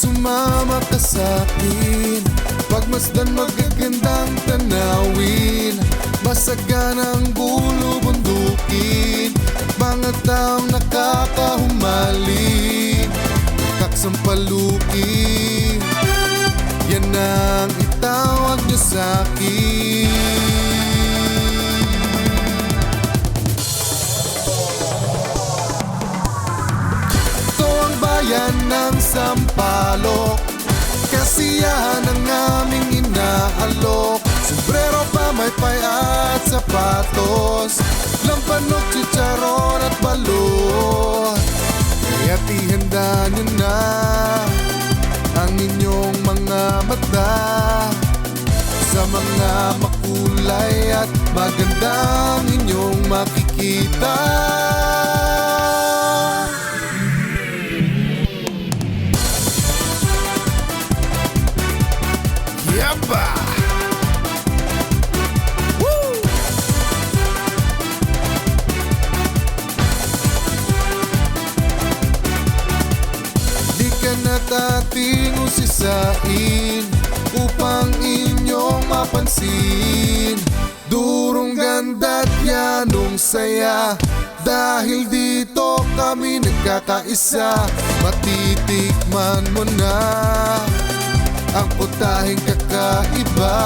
sumama ka sa'kin, pagmasdan magagandang tanawin, masaganang bulubundukin, mga taong nakakahumaling, nakaksampalukin. Yan ang itawag niyo sa'kin. Ito ang bayan ng Sampaloc, kasiyahan ang aming inaalok. Sombrero, pamaypay at sapatos, lampanok, chicharon at balot. Kaya't ihanda nyo na ang inyong mga mata sa mga makulay at magandang inyong makikita. Yaba! Woo! Di ka natating usisain upang inyong mapansin. Durong ganda't yanong saya, dahil dito kami nagkakaisa. Matitikman mo na ang putahing kakaiba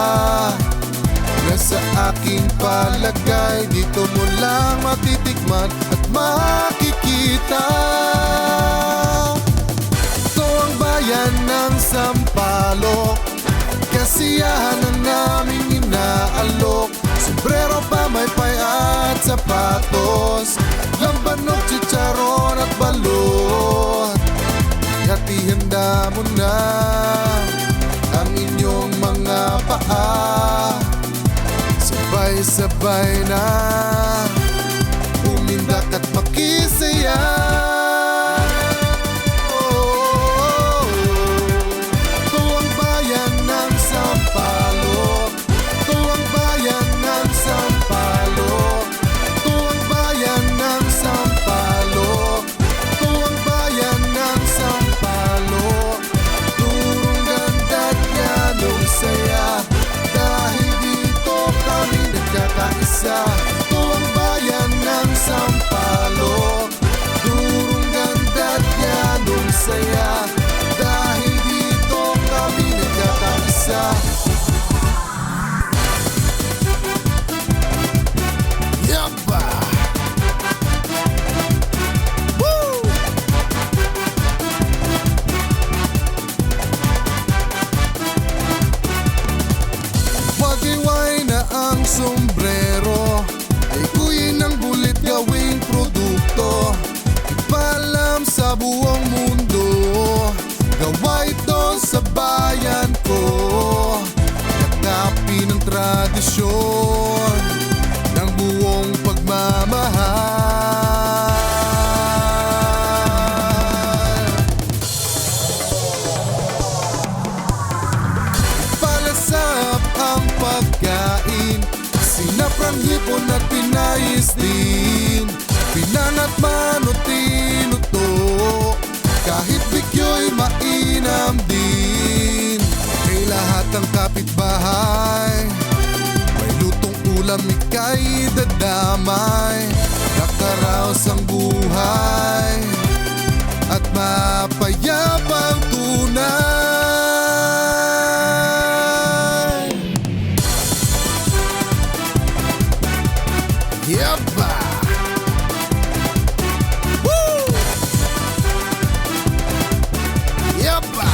na sa aking palagay, dito mo lang matitikman at makikita. Ito ang bayan ng Sampaloc, kasiyahan ang naming inaalok. Sombrero, pamaypay at sapatos, lambanok, chicharon at balot. At ihanda mo na ang inyong mga paa, sabay-sabay na umindak at makisaya. Ito ang bayan ng Sampaloc, ito ang bayan ng Sampaloc, ito ang bayan ng Sampaloc, ito ang bayan ng Sampaloc. Durong ganda't yanong saya, dahil dito kami nagkakaisa. Ito ang bayan ng Sampaloc, durong ganda't yanong saya, dahil dito kami nagkakaisa. Yaba! Woo! Wagiway na ang sombrero, ikuyin ang bulit gawing produkto. Ipalam sa buong mundo, gawa ito sa bayan ko. Yakapin ang tradisyon ng buong pagmamahal. Palasap ang pagkain, sinaprang hipon at pinais din, pinangat man o tinuto, kahit bigyo'y mainam din. Kay lahat ng kapitbahay, may lutong ulam ika'y dadamay. Nakaraos ang buhay at mapayapang tunay. Yaba! Woo! Yaba!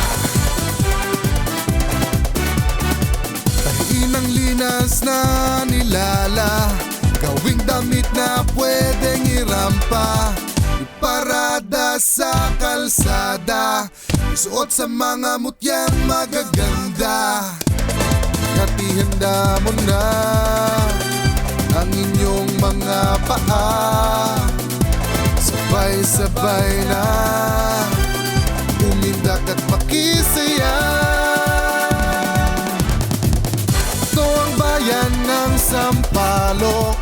Tahiin ang linas na nilala, gawing damit na pwedeng irampa, iparada sa kalsada, isuot sa mga mutyang magaganda. At ihanda mo na ang inyong mga paa, sabay-sabay na umindak at makisaya. Ito ang bayan ng Sampaloc,